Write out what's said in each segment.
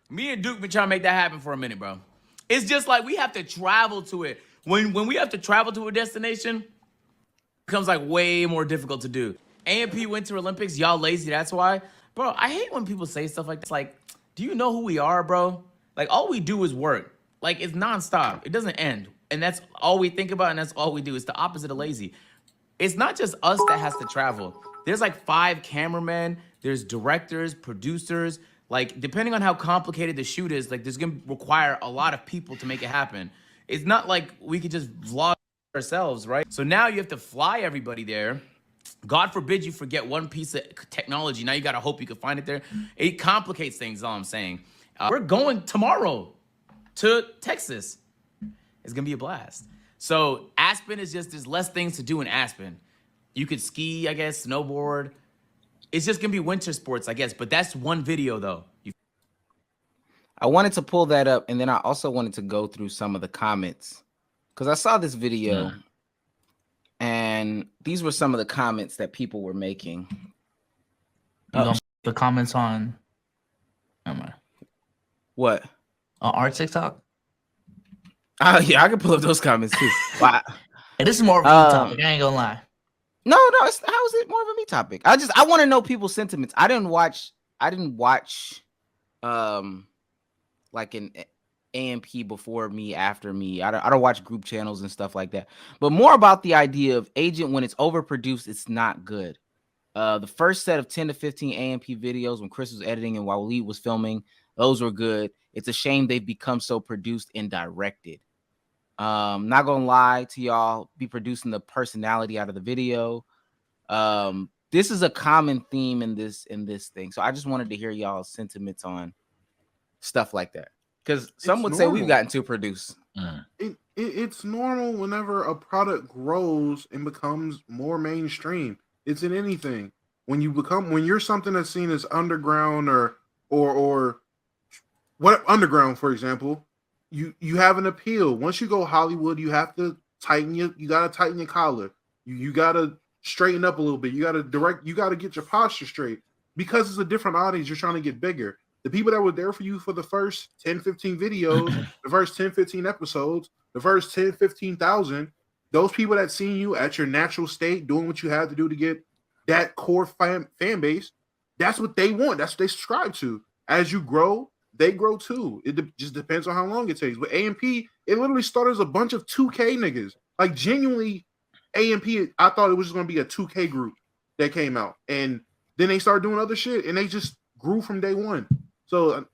Me and Duke been trying to make that happen for a minute, bro. It's just like we have to travel to it. When we have to travel to a destination, it becomes like way more difficult to do. AMP Winter Olympics, y'all lazy, that's why. Bro, I hate when people say stuff like this. Like, do you know who we are, bro? Like, all we do is work. Like, it's nonstop. It doesn't end. And that's all we think about, and that's all we do. It's the opposite of lazy. It's not just us that has to travel. There's like 5 cameramen, there's directors, producers. Like, depending on how complicated the shoot is, like, there's gonna require a lot of people to make it happen. It's not like we could just vlog ourselves, right? So now you have to fly everybody there. God forbid you forget one piece of technology. Now you gotta hope you can find it there. It complicates things, all I'm saying. We're going tomorrow to Texas. It's gonna be a blast. So Aspen is just, there's less things to do in Aspen. You could ski, I guess, snowboard. It's just gonna be winter sports, I guess. But that's one video though. I wanted to pull that up, and then I also wanted to go through some of the comments because I saw this video, and these were some of the comments that people were making. The comments on what? On our TikTok? Yeah, I can pull up those comments too. Wow. And this is more of a topic. I ain't gonna lie. No, how is it more of a me topic? I want to know people's sentiments. I didn't watch like an AMP before me, after me. I don't watch group channels and stuff like that. But more about the idea of Agent, when it's overproduced, it's not good. The first set of 10 to 15 AMP videos when Chris was editing and Waleed was filming, those were good. It's a shame they've become so produced and directed. Not gonna lie to y'all, be producing the personality out of the video. This is a common theme in this thing. So I just wanted to hear y'all's sentiments on stuff like that, because some would say we've gotten too produced. It's normal whenever a product grows and becomes more mainstream. It's in anything. When you're something that's seen as underground or what underground, for example, you have an appeal. Once you go Hollywood, you have to you gotta tighten your collar. You gotta straighten up a little bit. You gotta get your posture straight, because it's a different audience. You're trying to get bigger. The people that were there for you for the first 10, 15 videos, the first 10, 15 episodes, the first 10, 15,000, those people that seen you at your natural state, doing what you had to do to get that core fan base, that's what they want. That's what they subscribe to. As you grow, they grow too. It just depends on how long it takes. But AMP, it literally started as a bunch of 2K niggas. Like, genuinely, AMP, I thought it was just going to be a 2K group that came out. And then they started doing other shit, and they just grew from day one. So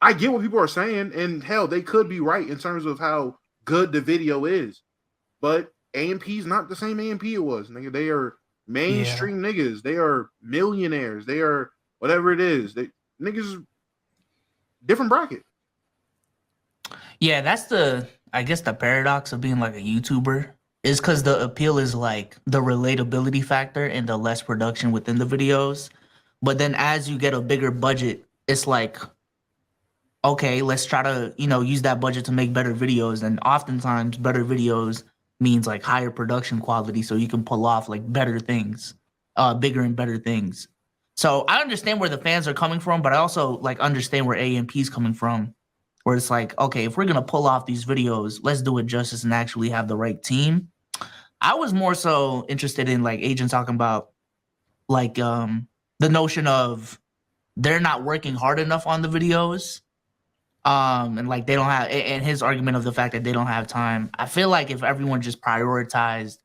I get what people are saying, and hell, they could be right in terms of how good the video is. But AMP is not the same AMP it was. Nigga, they are mainstream niggas. They are millionaires. They are whatever it is. Niggas different bracket. Yeah, that's I guess the paradox of being like a YouTuber is because the appeal is like the relatability factor and the less production within the videos. But then as you get a bigger budget, it's like, okay, let's try to, use that budget to make better videos. And oftentimes better videos means like higher production quality, so you can pull off like better things, bigger and better things. So I understand where the fans are coming from, but I also like understand where AMP is coming from, where it's like, okay, if we're going to pull off these videos, let's do it justice and actually have the right team. I was more so interested in like Agent talking about like the notion of they're not working hard enough on the videos. And like they don't have, and his argument of the fact that they don't have time. I feel like if everyone just prioritized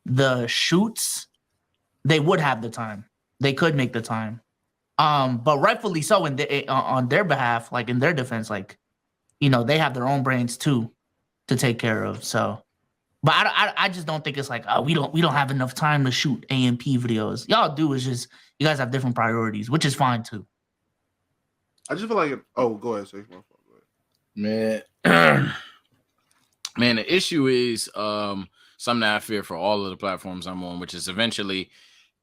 the shoots, they would have the time. They could make the time. But rightfully so on their behalf, like in their defense, like, they have their own brains too to take care of. So, but I just don't think it's like, we don't have enough time to shoot AMP videos. Y'all do is just, you guys have different priorities, which is fine too. I just feel like, go ahead, say. Man, the issue is something that I fear for all of the platforms I'm on, which is eventually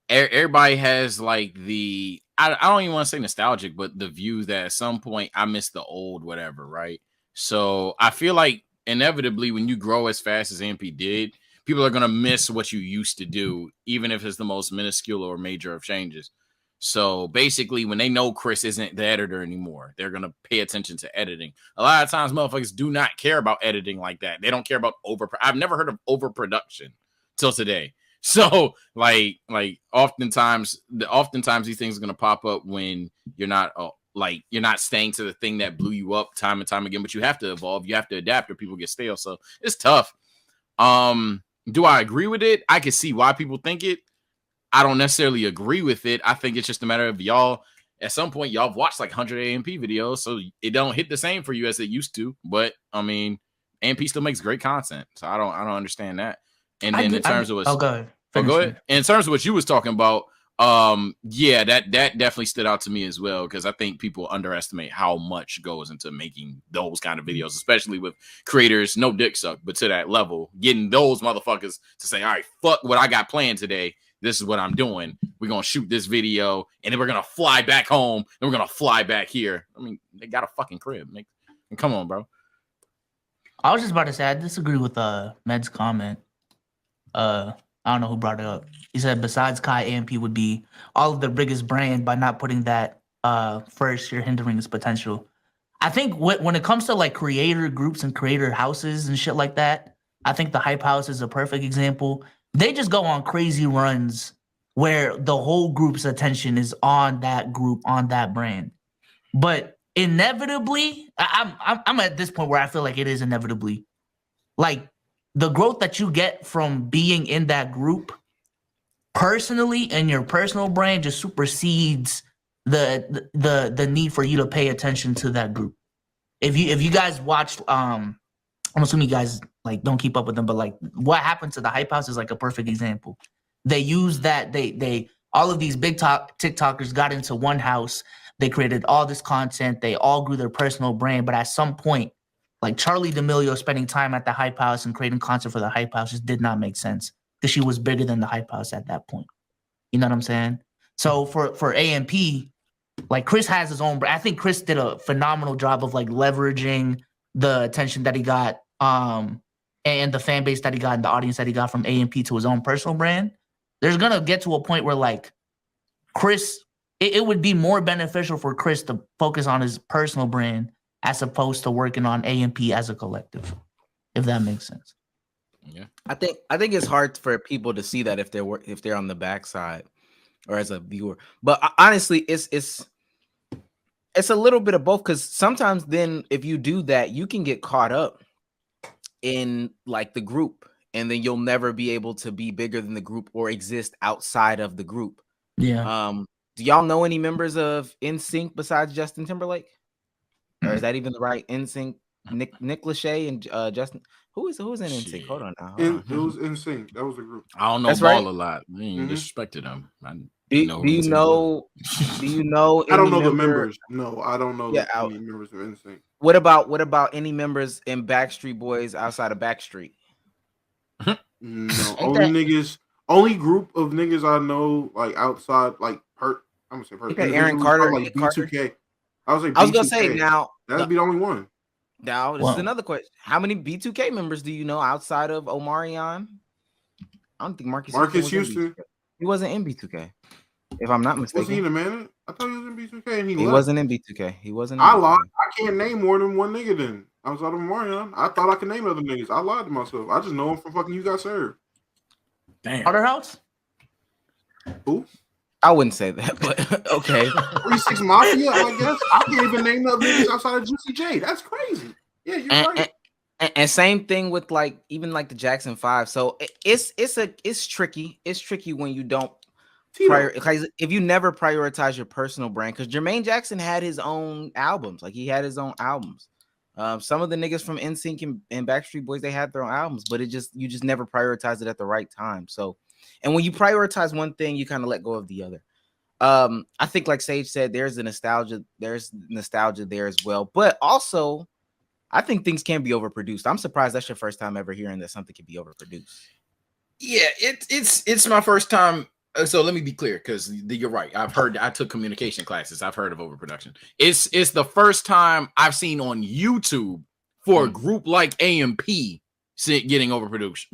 everybody has like I don't even want to say nostalgic, but the view that at some point I miss the old whatever, right? So I feel like inevitably when you grow as fast as AMP did, people are going to miss what you used to do, even if it's the most minuscule or major of changes. So basically, when they know Chris isn't the editor anymore, they're gonna pay attention to editing. A lot of times, motherfuckers do not care about editing like that. They don't care about I've never heard of overproduction till today. So like oftentimes these things are gonna pop up when you're not you're not staying to the thing that blew you up time and time again. But you have to evolve, you have to adapt, or people get stale. So it's tough. Do I agree with it? I can see why people think it. I don't necessarily agree with it. I think it's just a matter of y'all. At some point, y'all have watched like 100 AMP videos, so it don't hit the same for you as it used to. But I mean, AMP still makes great content, so I don't understand that. And then in terms of what, go ahead. go ahead. In terms of what you was talking about, yeah, that definitely stood out to me as well, because I think people underestimate how much goes into making those kind of videos, especially with creators, no dick suck, but to that level, getting those motherfuckers to say, all right, fuck what I got planned today. This is what I'm doing. We're going to shoot this video, and then we're going to fly back home, and we're going to fly back here. I mean, they got a fucking crib. Come on, bro. I was just about to say, I disagree with Med's comment. I don't know who brought it up. He said, besides Kai, AMP would be all of the biggest brand. By not putting that first, you're hindering its potential. I think when it comes to like creator groups and creator houses and shit like that, I think the Hype House is a perfect example. They just go on crazy runs where the whole group's attention is on that group, on that brand. But inevitably, I'm at this point where I feel like it is inevitably, like the growth that you get from being in that group personally and your personal brand just supersedes the need for you to pay attention to that group. If you guys watched, I'm assuming you guys like don't keep up with them, but like what happened to the Hype House is like a perfect example. They used that they all of these big TikTokers got into one house. They created all this content. They all grew their personal brand, but at some point, like Charlie D'Amelio spending time at the Hype House and creating content for the Hype House just did not make sense because she was bigger than the Hype House at that point. You know what I'm saying? So for AMP, like Chris has his own brand. I think Chris did a phenomenal job of like leveraging the attention that he got and the fan base that he got and the audience that he got from AMP to his own personal brand. There's gonna get to a point where like Chris, it would be more beneficial for Chris to focus on his personal brand as opposed to working on AMP as a collective, if that makes sense. Yeah, I think it's hard for people to see that if they're on the backside or as a viewer. But honestly, it's a little bit of both, because sometimes then if you do that, you can get caught up in like the group, and then you'll never be able to be bigger than the group or exist outside of the group. Yeah. Do y'all know any members of NSYNC besides Justin Timberlake? Or is that even the right NSYNC? Nick Lachey and Justin. Who's in NSYNC? Hold on now. It was NSYNC. That was the group. I don't know That's Ball right. a lot. I ain't disrespected him. Do you know? Do you know? I don't any know the member- members. No, I don't know any members of NSYNC. What about any members in Backstreet Boys outside of Backstreet? No, only group of niggas I know like outside like I'm gonna say Okay, Aaron Carter, like B2K. I was gonna say now that'd be the only one. Now this is another question: how many B2K members do you know outside of Omarion? I don't think Marcus Houston. He wasn't in B2K, if I'm not mistaken. Was he in the man? I thought he was in B2K and he left. wasn't in B2K. He wasn't. I lied. I can't name more than one nigga then. Outside of Omarion, I thought I could name other niggas. I lied to myself. I just know him from fucking You Got Served. Damn. Carter House? Who? I wouldn't say that, but okay. 3-6 Mafia, I guess. I can't even name the niggas outside of Juicy J. That's crazy. Yeah, you're right. And same thing with like even like the Jackson 5. So it's tricky. It's tricky when you don't if you never prioritize your personal brand, because Jermaine Jackson had his own albums. Like he had his own albums. Some of the niggas from NSYNC and Backstreet Boys, they had their own albums, but you just never prioritize it at the right time. So, and when you prioritize one thing, you kind of let go of the other. I think like Sage said, there's nostalgia there as well. But also, I think things can be overproduced. I'm surprised that's your first time ever hearing that something can be overproduced. Yeah, it's my first time. So let me be clear, because you're right. I took communication classes. I've heard of overproduction. It's the first time I've seen on YouTube for a group like AMP getting overproduced.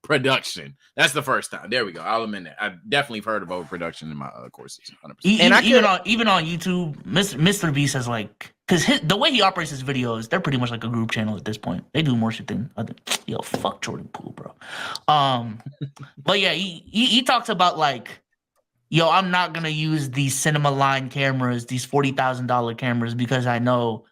overproduction. That's the first time. There we go. I'll admit that. I definitely have heard of overproduction in my courses. 100%. And I Even on YouTube, Mr. Beast has like, because the way he operates his videos, they're pretty much like a group channel at this point. They do more shit than other. Yo, fuck Jordan Poole, bro. But yeah, he talks about like, yo, I'm not gonna use these cinema line cameras, these $40,000 cameras, because I know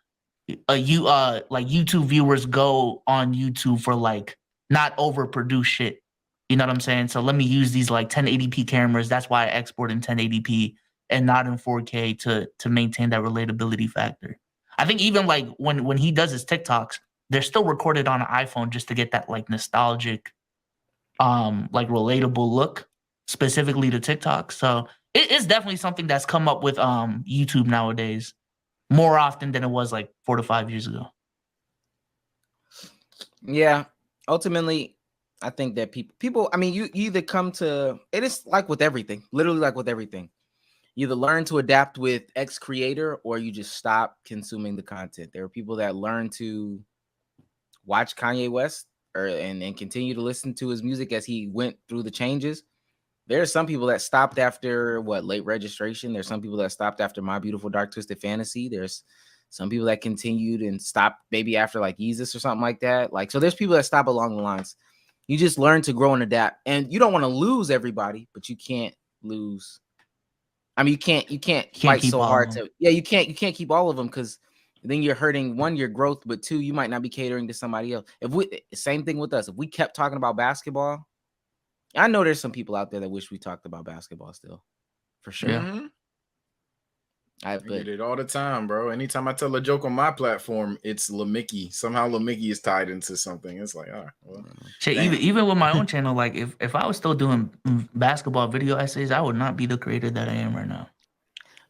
like YouTube viewers go on YouTube for like not overproduced shit. You know what I'm saying? So let me use these like 1080p cameras. That's why I export in 1080p and not in 4K to maintain that relatability factor. I think even like when he does his TikToks, they're still recorded on an iPhone just to get that like nostalgic, like relatable look specifically to TikTok. So it's definitely something that's come up with YouTube nowadays more often than it was like 4 to 5 years ago. Yeah, ultimately, I think that people. I mean, you either come to it is like with everything, literally like with everything. You either learn to adapt with X creator or you just stop consuming the content. There are people that learn to watch Kanye West and continue to listen to his music as he went through the changes. There are some people that stopped after late registration. There's some people that stopped after My Beautiful Dark Twisted Fantasy. There's some people that continued and stopped maybe after like Yeezus or something like that. Like, so there's people that stop along the lines. You just learn to grow and adapt, and you don't want to lose everybody, but you can't lose. I mean, you can't fight so hard to. Yeah, you can't keep all of them because then you're hurting one, your growth, but two, you might not be catering to somebody else. Same thing with us. If we kept talking about basketball, I know there's some people out there that wish we talked about basketball still, for sure. Yeah. I get it all the time, bro. Anytime I tell a joke on my platform, it's LaMickey. Somehow LaMickey is tied into something. It's like, all right, well, shit, even with my own channel, like if I was still doing basketball video essays, I would not be the creator that I am right now.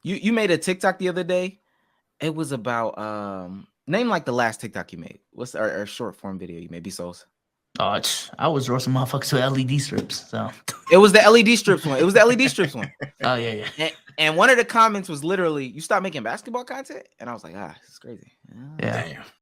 You made a TikTok the other day. It was about name like the last TikTok you made. What's our short form video you made? Be Souls. Oh, I was roasting motherfuckers with LED strips. So it was the LED strips one. Oh yeah. And one of the comments was literally, "You stop making basketball content," and I was like, "This is crazy." Yeah. Damn.